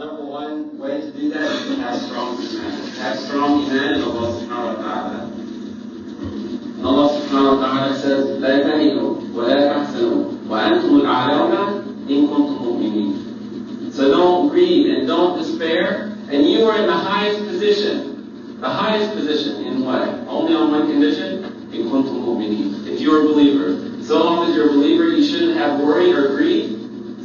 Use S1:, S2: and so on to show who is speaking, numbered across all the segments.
S1: number one way to do that is to have strong iman. Have strong iman in Allah subhanahu wa ta'ala. And Allah subhanahu wa ta'ala says, لا تهنوا ولا تحزنوا وأنتم الأعلون إن كنتم مؤمنين. So don't grieve and don't despair, and you are in the highest position. The highest position in what? Only on one condition, إن كنتم مؤمنين. If you're a believer. So long as you're a believer, you shouldn't have worry or grief,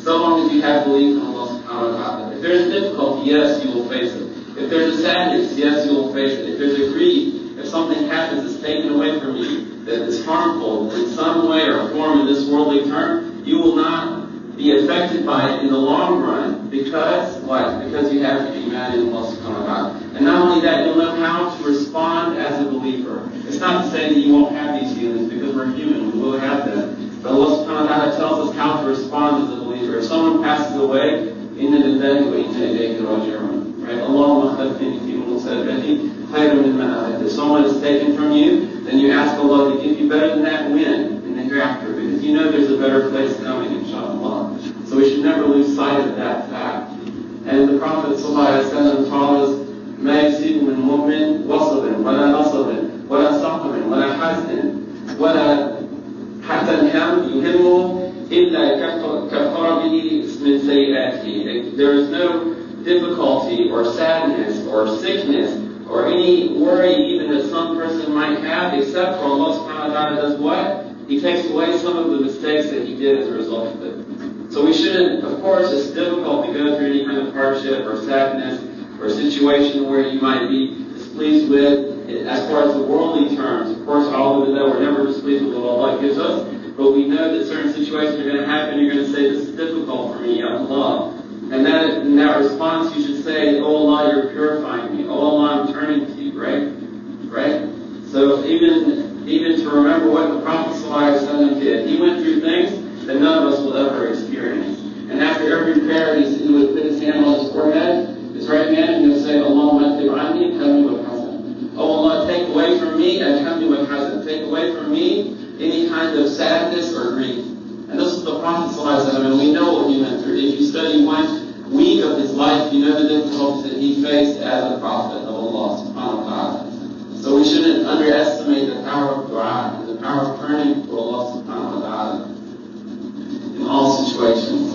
S1: so long as you have belief in Allah subhanahu wa ta'ala. If there's a difficulty, yes, you will face it. If there's a sadness, yes, you will face it. If there's a grief, if something happens that's taken away from you, that is harmful in some way or form in this worldly term, you will not be affected by it in the long run. Because what? Because you have iman in Allah subhanahu wa ta'ala. And not only that, you'll know how to respond as a believer. It's not to say that you won't have these feelings, because we're human, we will have them. But Allah subhanahu wa ta'ala tells us how to respond as a believer. If someone passes away, inna lillahi wa inna ilayhi raji'un. Right? Allahumma khalfini fi musabati khayrun mimma alayt. If someone is taken from you, then you ask Allah to give you better than that when in the hereafter, because you know there's a better place coming, inshallah. So we should never lose sight of that fact. And the Prophet ﷺ taught us, مَا يَسِيبُ مِنْ مُؤْمِنٍ وَصَبٍ وَلَا نَصَبٍ وَلَا سَقَمٍ وَلَا حَزْنٍ وَلَا حَتَّى الْهَمْ يُهِمُّ إِلَّا كَفَرَ بِهِ مِنْ سَيِّئَاتِهِ. There is no difficulty or sadness or sickness or any worry even that some person might have, except for Allah subhanahu wa ta'ala does what? He takes away some of the mistakes that he did as a result of it. So we shouldn't, of course, it's difficult to go through any kind of hardship or sadness or situation where you might be displeased with, as far as the worldly terms. Of course, all of it, we're never displeased with what Allah gives us, but we know that certain situations are going to happen. You're going to say, this is difficult for me, Ya Allah. And in that response, you should say, Oh Allah, you're purifying me. Oh Allah, I'm turning to you, right? Right? So even to remember what the Prophet ﷺ did. He went through things that none of us will ever experience. And after every prayer, he would put his hand on his forehead, his right hand, and he would say, Allahumma atib anni hamdi wal hazan. Oh Allah, take away from me al-hamdi wal hazan. Take away from me any kind of sadness or grief. And this is the Prophet ﷺ, and we know what he went through. If you study 1 week of his life, you know the difficulties that he faced as a prophet of Allah subhanahu wa ta'ala. So we shouldn't underestimate the power of dua and the power of turning to Allah subhanahu wa ta'ala in all situations.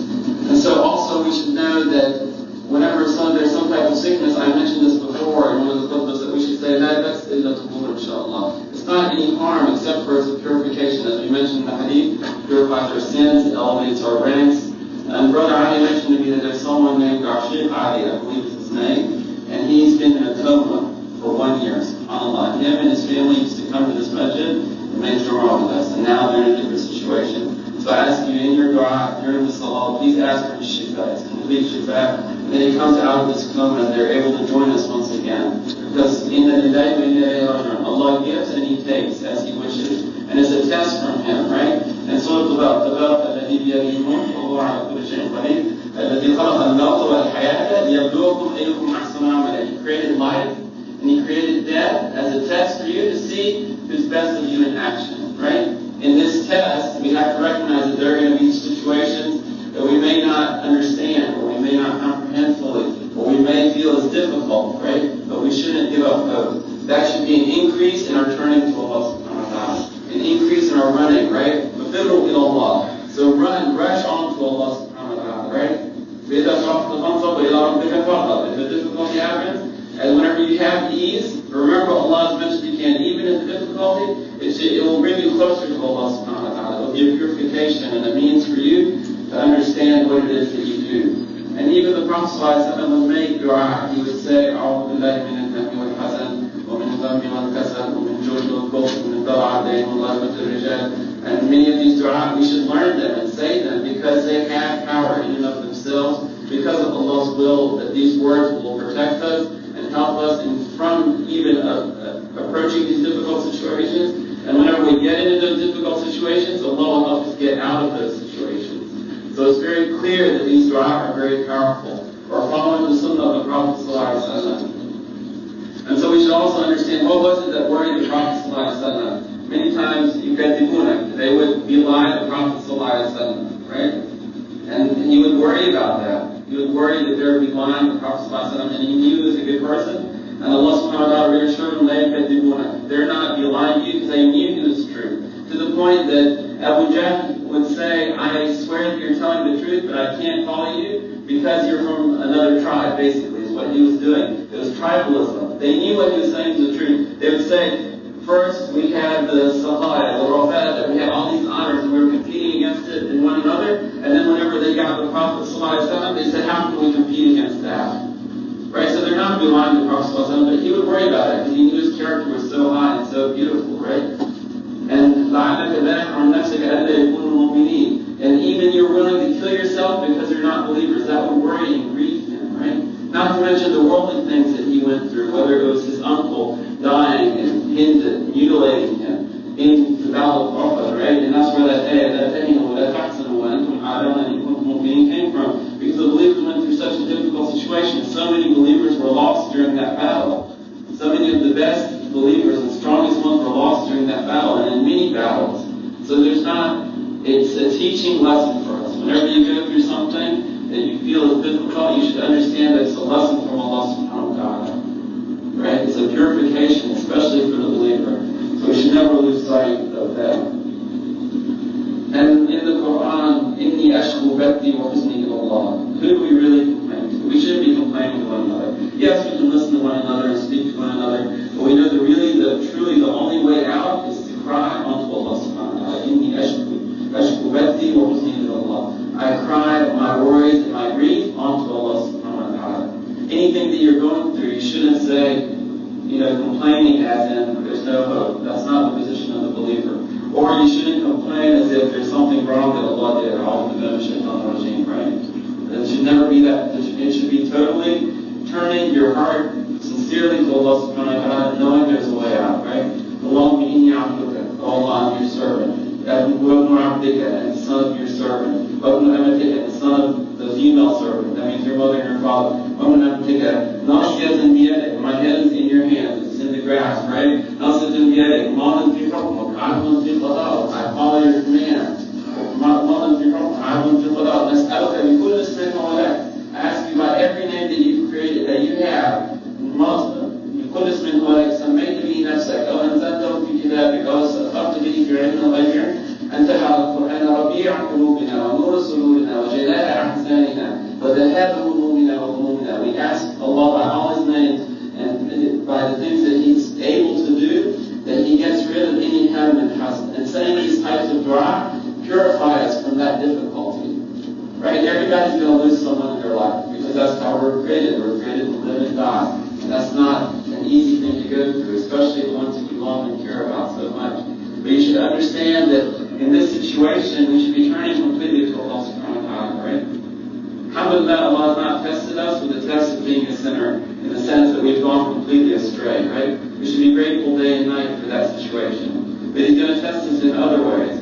S1: And so also we should know that whenever there's some type of sickness, I mentioned this before in one of the khutbahs, that we should say, La bas illa tuhur, inshallah. It's not any harm except for its purification. As we mentioned in the hadith, it purifies our sins, it elevates our ranks. And Brother Ali mentioned to me that there's someone named Shaykh Ali, I believe is his name, and he's been in a coma for 1 year, subhanAllah. Him and his family used to come to this masjid and make Jumu'ah with us, and now they're in a different situation. So I ask you in your dua, during the salah, please ask for his shifa, his complete shifa, and then he comes out of this coma and they're able to join us once again. Because inna lillahi wa inna ilayhi raji'un. Allah gives and he takes as he wishes. And it's a test from him, right? And so تبارك الذي بيده الملك وهو على كل شيء قدير الذي خلق الموت والحياة ليبلوكم أيكم أحسن عملا. He created life and he created death as a test for you to see who's best of you in action, right? In this test, we have to recognize that there are going to be situations that we may not understand, or we may not comprehend fully, or we may feel as difficult, right? But we shouldn't give up hope. That should be an increase in our turning to Allah subhanahu wa ta'ala. An increase in our running, right? فَفِرُّوا إِلَى اللَّهِ. So rush on to Allah subhanahu wa ta'ala, right? فَإِذَا شَرَفْتَ فَانْصَبْ وَإِلَىٰ رَبِّكَ فَارْغَب. If a difficulty happens, and whenever you have ease, remember Allah as much as you can. Even in the difficulty, it will bring you closer to Allah subhanahu wa ta'ala. It will be a purification and a means for you to understand what it is that you do. And even the Prophet ﷺ would make dua. He would say, أعوذ بالله من الهم والحزن ومن الغم والكسل ومن جهد والبخل ومن ضلع الدين وغلبة الرجال. And many of these dua, we should learn them and say them because they have power in and of themselves. Because of Allah's will, that these words will protect us and help us from even approaching these difficult situations. And whenever we get into those difficult situations, Allah will help us get out of those situations. So it's very clear that these dua are very powerful. Or following the sunnah of the Prophet ﷺ. And so we should also understand what was it that worried the Prophet ﷺ. Many times they would belie the Prophet ﷺ, right? And he would worry about that. He would worry that they would be lying the and he knew he was a good person. And Allah subhanahu wa ta'ala reassured him, they're not belying you because they knew he was true. To the point that Abu Jahl would say, I swear that you're telling the truth, but I can't follow you because you're from another tribe, basically, is what he was doing. It was tribalism. They knew what he was saying was the truth. They would say, first we had the Sahaya, the Rafat, we had all these honors, and we were competing against it in one another. And then whenever they got the Prophet ﷺ, they said, how can we compete against that? Right, so they're not belying the Prophet ﷺ, but he would worry about it because he knew his character was so high and so beautiful, right? And even you're willing to kill yourself because you're not believers, that would worry and grieve him, right? Not to mention the worldly things that he went through, whether it was his uncle dying and mutilating him in the Battle of Uhud, right? And that's where that came from, because the believers went through such a difficult situation. So many believers were lost during that battle. So many of the best believers and strongest ones were lost during that battle and in many battles. So it's a teaching lesson for us. Whenever you go through something that you feel is difficult, you should understand that it's a lesson from Allah subhanahu wa ta'ala. Right? It's a purification, especially for the believer. So we should never lose sight of that. And in the Quran, إِنِّي أَشْكُو بَثِّي وَحُزْنِي إِلَى اللَّهِ. Who do we really complain to? We shouldn't be complaining to one another. Yes, we can listen to one another and speak to one another, but we know that truly the only way out is to cry unto Allah subhanahu wa ta'ala. إِنِّي أَشْكُو بَثِّي وَحُزْنِي إِلَى اللَّهِ. I cry my worries and my grief unto Allah subhanahu wa ta'ala. Anything that you're going through, you shouldn't say, complaining as in there's no hope. That's not the position of the believer. Or you shouldn't complain as if there's something wrong that Allah did, right? It should never be that. It should be totally turning your heart sincerely to Allah subhanahu wa ta'ala, knowing there's a way out, right? Allahumma inni abduka, Allah, I'm your servant. Wabnu abdika, and the son of your servant. Wabnu amatika, and the son of the female servant. That means your mother and your father. Wabnu abdika, nasiyatan biyadik, my head is in your hands, it's in the grass, right? Nasiyatan biyadik, malan fi hukmuk, adlun fi qada'uk, I follow your commands. Malan fi hukmuk, adlun fi qada'uk, nas'aluka bi kulli ismin huwa lak. I ask you by every name that you've created, that you have, بكل اسم هو لك سميت به نفسك أو أنزلته في كتابك أو استأثرت به في علم الغيب أن تجعل القرآن ربيع قلوبنا ونور صدورنا وجلاء أحزاننا وذهاب همومنا وغمومنا. We ask Allah by all His names and by the things that He's able to do, that He gets rid of any ham and hazard. And saying these types of dua purify us from that difficulty. Right? Everybody's going to lose someone in their life because that's how we're created. We're created to live and die. And that's not an easy thing to go through, especially the ones that you love and care about so much. But you should understand that in this situation, we should be turning completely to Allah subhanahu wa ta'ala, right? Alhamdulillah, Allah has not tested us with the test of being a sinner in the sense that we've gone completely astray, right? We should be grateful day and night for that situation. But He's going to test us in other ways,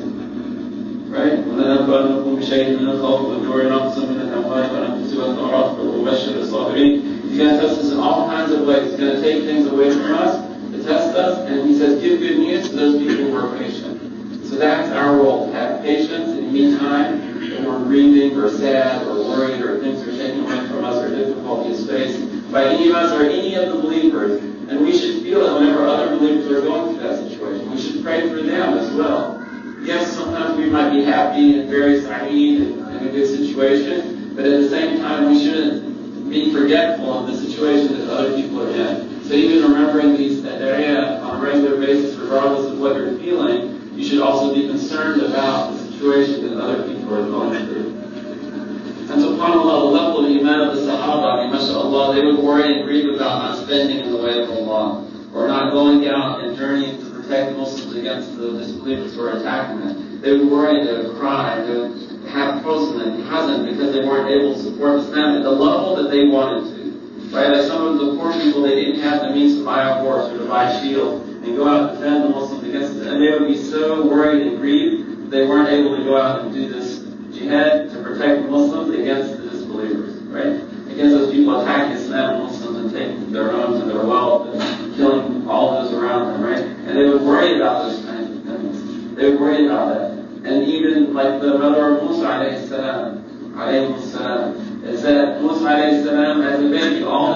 S1: right? وَلَنَبْلُوَنَّكُمْ بِشَيْءٍ مِنَ الْخَوْفِ وَالْجُوعِ وَنَقْصٍ مِنَ الْأَمْوَالِ وَالْأَنفُسِ وَالثَّمَرَاتِ وَبَشِّرِ الصَّابِرِينَ. He's going to test us in all kinds of ways. He's going to take things away from us to test us, and He says, give good news to those people who are patient. So that's our role, to have patience in any time when we're grieving or sad or worried or things are taken away from us or difficulty is faced by any of us or any of the believers. And we should feel it whenever other believers are going through that situation. We should pray for them as well. Yes, sometimes we might be happy and very sa'eed and in a good situation, but at the same time we shouldn't be forgetful of the situation that other people are in. So even remembering these area on a regular basis, regardless of what you're feeling, you should also be concerned about the situation that other people are going through. And subhanAllah, the level of iman of the Sahaba, mashallah, they would worry and grieve about not spending in the way of Allah, or not going out and journeying to protect the Muslims against the disbelievers who are attacking them. They would worry, they would cry, they would have huzn and hazan because they weren't able to support Islam at the level that they wanted to. Right? Like some of the poor people, they didn't have the means to buy a horse or to buy a shield and go out and defend the Muslims against it. And they would be so worried and grieved, they weren't able to go out and do this jihad to protect the Muslims against the disbelievers. Right? Against those people attacking Islam and Muslims and taking their homes and their wealth and killing all those around them. Right? And they would worry about those kinds of things. They would worry about that. And even like the brother of Musa alayhi salam, it said Musa alayhi salam as a baby, all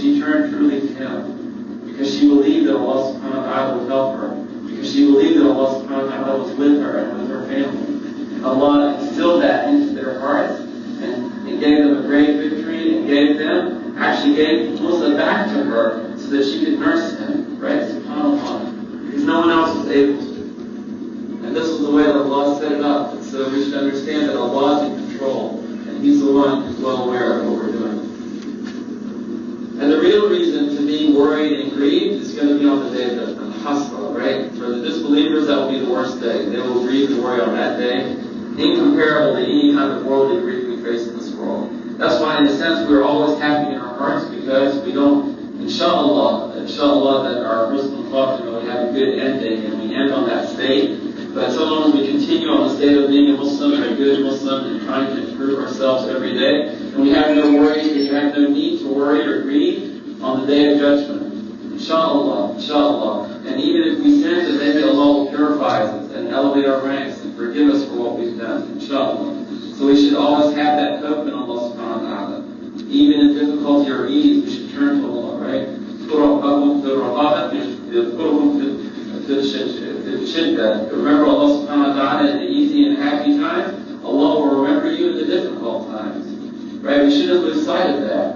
S1: she turned truly to Him. Because she believed that Allah subhanahu wa ta'ala would help her. Because she believed that Allah subhanahu wa ta'ala was with her and with her family. Allah instilled that into their hearts and it gave them a great victory and actually gave Musa back to her so that she could nurse him. Right? SubhanAllah. Because no one else was able to. And this was the way that Allah set it up. And so we should understand that Allah is in control. And He's the one who's well aware of what we're doing. And the real reason to be worried and grieved is going to be on the day of the Hasra, right? For the disbelievers, that will be the worst day. They will grieve and worry on that day, incomparable to any kind of worldly grief we face in this world. That's why, in a sense, we're always happy in our hearts because we don't, inshallah, that our Muslim thought we have a good ending and we end on that state. But so long as we continue on the state of being a Muslim and a good Muslim and trying to improve ourselves every day, and we have no worry, we have no need to worry or grieve on the day of judgment. Inshallah. And even if we sin, then maybe Allah will purify us and elevate our ranks and forgive us for what we've done. Inshallah. So we should always have that hope in Allah subhanahu wa ta'ala. Even in difficulty or ease, we should turn to Allah, right? Remember Allah subhanahu wa ta'ala in the easy and happy times. Allah will remember you in the difficult times. Right? We shouldn't lose sight of that.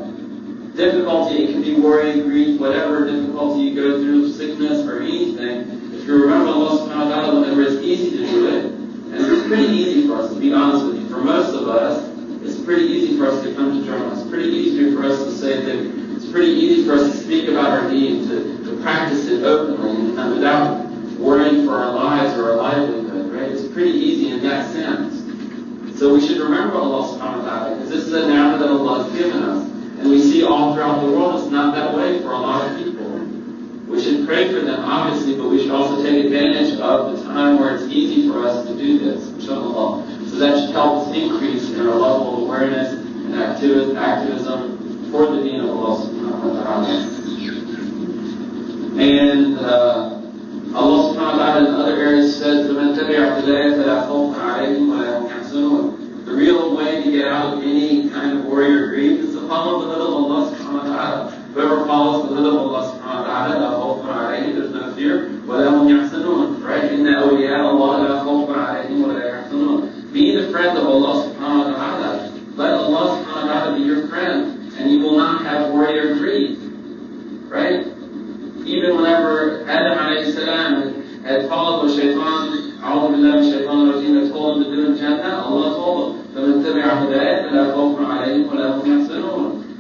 S1: Difficulty, it can be worry, grief, whatever difficulty you go through, sickness or anything. If you remember Allah subhanahu wa ta'ala whenever it's easy to do it, and it's pretty easy for us to be honest with you. For most of us, it's pretty easy for us to come to Jannah. It's pretty easy for us to say that it's pretty easy for us to speak about our deen, to practice it openly and without worrying for our lives or our livelihood, right? It's pretty easy in that sense. So we should remember Allah subhanahu wa ta'ala because this is a ni'mah that Allah has given us. And we see all throughout the world it's not that way for a lot of people. We should pray for them, obviously, but we should also take advantage of the time where it's easy for us to do this, inshallah. So that should help us increase in our level of awareness and activism for the deen of Allah subhanahu wa ta'ala. And Allah subhanahu wa ta'ala in other areas says, the real way to get out of any kind of worry or grief is to follow the will of Allah subhanahu wa ta'ala. Whoever follows the will of Allah subhanahu wa ta'ala, there's no fear. Right? Be the friend of Allah subhanahu wa ta'ala. Let Allah subhanahu wa ta'ala be your friend, and you will not have worry or grief. Right? Even whenever Adam alayhi salam had followed what Shaitan, A'udhu billahi min shaitan rajim, had told him to do in Jannah, Allah told him,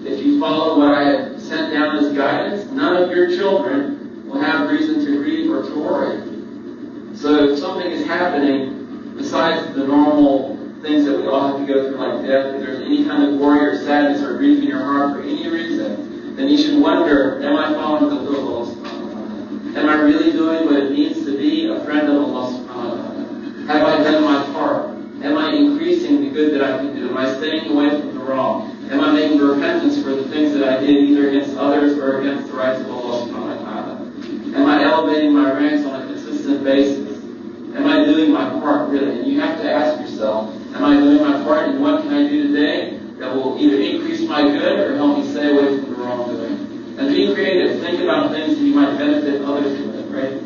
S1: if you follow what I had sent down as guidance, none of your children will have reason to grieve or to worry. So if something is happening besides the normal things that we all have to go through like death, if there's any kind of worry or sadness or grief in your heart for any reason, then you should wonder, am I following the will of Allah subhanahu wa ta'ala? Am I really doing what it means to be a friend of Allah subhanahu wa ta'ala? Have I done my part? Am I increasing the good that I can do? Am I staying away from the wrong? Am I making repentance for the things that I did either against others or against the rights of Allah subhanahu wa ta'ala? Am I elevating my ranks on a consistent basis? Am I doing my part really? And you have to ask yourself, am I doing my part and what can I do today that will either increase my good or help me stay away from the wrongdoing? And be creative. Think about things that you might benefit others with, right?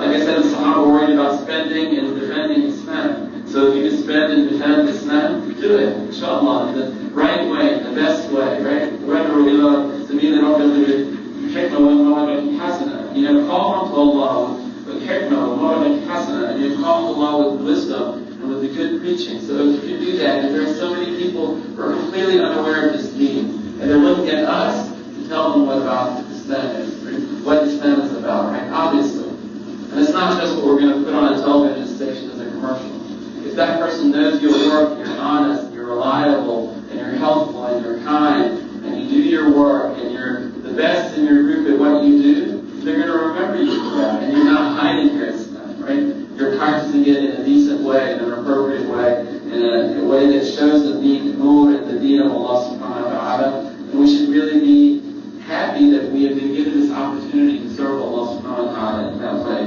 S1: Like I said, the Sahaba worried about spending and defending Islam. So if you can spend and defend Islam, do it, inshallah, the right way, the best way, right? Call on Allah with hikmah, hasana, and you call Allah with wisdom and with the good preaching. So if you can do that, and there are so many people who are completely unaware of this deen, and they're looking at us to tell them what about Islam is, what Islam is about, right? Obviously. And it's not just what we're going to put on a television station as a commercial. If that person knows your work, you're honest, you're reliable, and you're helpful, and you're kind, and you do your work, and you're the best in your group at what you do, they're going to remember you for that, and you're not hiding your Islam, right? You're practicing it in a decent way, in an appropriate way, in a way that shows the deen, nur and the deen of Allah subhanahu wa ta'ala. And we should really be happy that we have been given this opportunity to serve Allah subhanahu wa ta'ala in that way.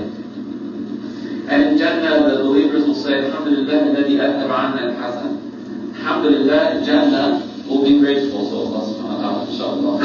S1: And in Jannah, the believers will say, Alhamdulillah, alladhi adhaba 'anna al-hazan. Alhamdulillah, in Jannah, we'll be grateful to Allah subhanahu wa ta'ala, inshallah.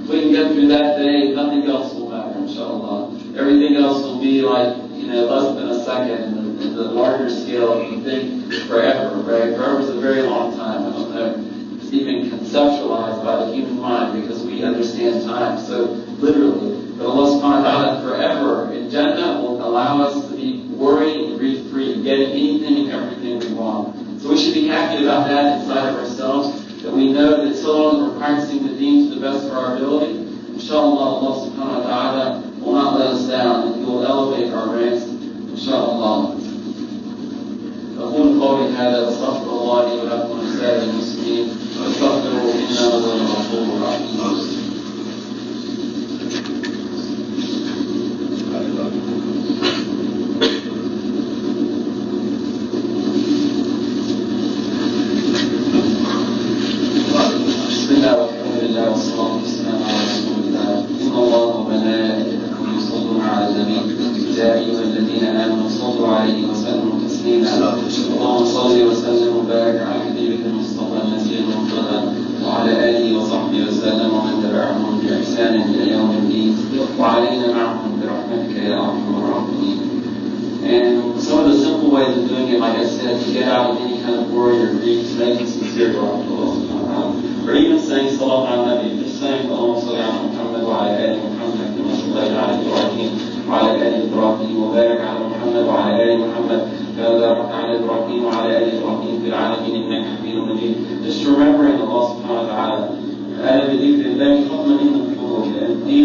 S1: If we can get through that day, nothing else will matter, inshallah. Everything else will be like, less than a second in the larger scale. You think forever, right? Forever is a very long time. I don't know. It's even conceptualized by the human mind because we understand time so literally. But Allah subhanahu wa ta'ala forever in Jannah will allow us to be worry and grief free, getting anything and everything we want. So we should be happy about that inside of ourselves, that we know that so long as we're practicing the deen to the best of our ability, inshallah, Allah subhanahu wa ta'ala will not let us down, and He will elevate our ranks, inshallah. أقول قولي هذا وأستغفر الله لي ولكم ولسائر المسلمين واستغفروه إنه هو الغفور الرحيم. Just remembering Allah subhanahu wa ta'ala. And indeed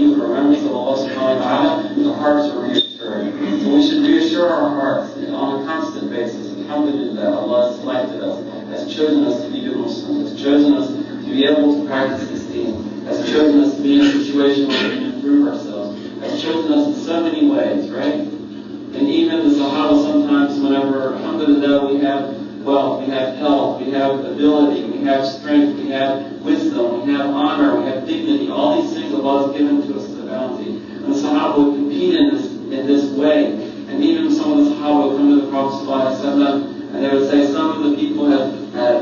S1: with remembrance of Allah subhanahu wa ta'ala, the hearts are reassured. So we should reassure our hearts on a constant basis. Alhamdulillah, Allah has selected us, has chosen us to be good Muslims, has chosen us to be able to practice this deen, has chosen us to be in a situation where we can improve ourselves, has chosen us in so many ways, right? And even the Sahaba sometimes, whenever, alhamdulillah, we have wealth, we have health, we have ability, we have strength, we have wisdom, we have honor, we have dignity, all these things Allah has given to us as a bounty. And the Sahaba would compete in this way. And even some of the Sahaba would come to the Prophet ﷺ and they would say, some of the people have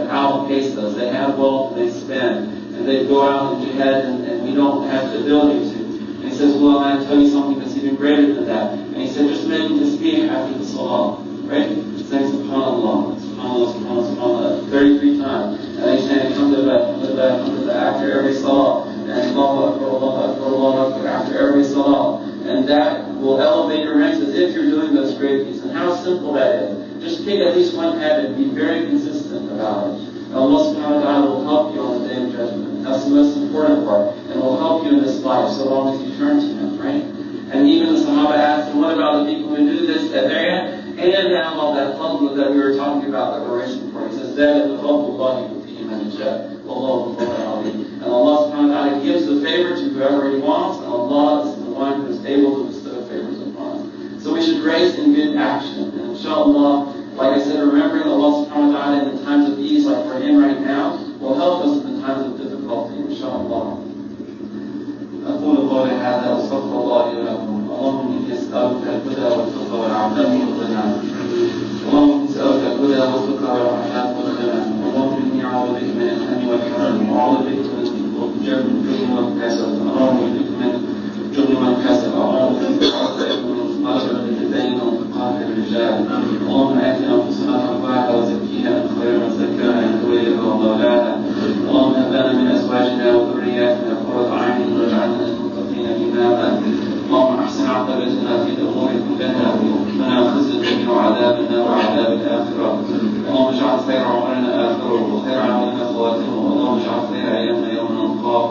S1: outpaced us. They have wealth and they spend. And they go out and jihad and we don't have the ability to. And he says, well, I'm going to tell you something that's even greater than that. And he said, just make tasbih after the salah. Right? Saying subhanallah, subhanallah, subhanallah, subhanallah, 33 times. And then he's saying, alhamdulillah, after every salah. And Allahu Akbar, Allahu Akbar, Allahu Akbar, after every salah. And that will elevate your ranks as if you're doing those great deeds. And how simple that is. Just pick at least one habit and be very consistent about it. And Allah subhanahu wa ta'ala will help you on the day of judgment. That's the most important part. And will help you in this life so long as you turn to Him, right? And even the Sahaba asked him, what about the people who do this, that area? And now all that fadl that we were talking about that we're wishing for. He says, that is the fadlullahi yutihi man yasha. Wallahu alim. And Allah subhanahu wa ta'ala gives the favor to whoever He wants, and Allah is the one who is able to bestow favors upon us. So we should raise in good action. And inshallah, like I said, remembering Allah subhanahu wa ta'ala in the times of ease, like we're in right now, will help us in the times of difficulty, inshallah. أقول قولي هذا وأستغفر الله لي ولكم. اللهم إني أسألك الهدى والتقى والعفاف والغنى. اللهم إني أسألك الهدى والتقى والعفاف والغنى. اللهم إني أعوذ بك من الهم والحزن وأعوذ بك من الجبن والكسل. اللهم بك من الجبن والكسل. اللهم بك من غلبة الدين وانتقام الرجال. اللهم آت أنفسنا تقواها وزكيها أنت خير من زكاها أنت وليها ومولاها. اللهم هب لنا من أزواجنا وذرياتنا قرة أعين واجعلنا للمتقين إماما. اللهم أحسن عاقبتنا في الأمور كلها وقنا خزي الدنيا وعذاب النار وعذاب الآخرة. اللهم اجعل خير عمرنا آخره وخير عملنا خواتمه. اللهم اجعل خير أيامنا يوم نلقاك.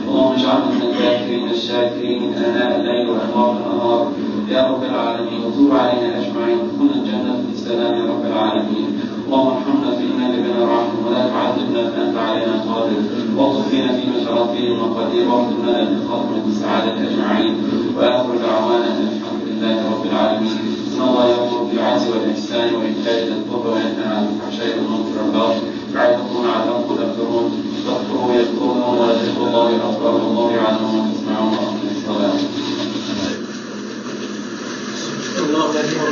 S1: اللهم اجعلنا من الذاكرين الشاكرين آناء الليل وأطراف النهار يا رب العالمين. وتوب علينا أجمعين وادخلنا الجنة بسلام يا رب العالمين. اللهم ارحمنا فإنك بنا راحم ولا تعذبنا فأنت علينا قادر. واغفر فينا فيما جرت به المقادير واختم لنا بالخاتمة بالسعادة أجمعين. وآخر دعوانا أن الحمد لله رب العالمين. إن الله يأمر بالعدل والإحسان وإيتاء ذي القربى وينهى عن الفحشاء والمنكر والبغي يعظكم لعلكم تذكرون. فاذكروه يذكركم ولذكر الله أكبر والله يعلم ما تسمعون وأقيموا الصلاة. الله أكبر.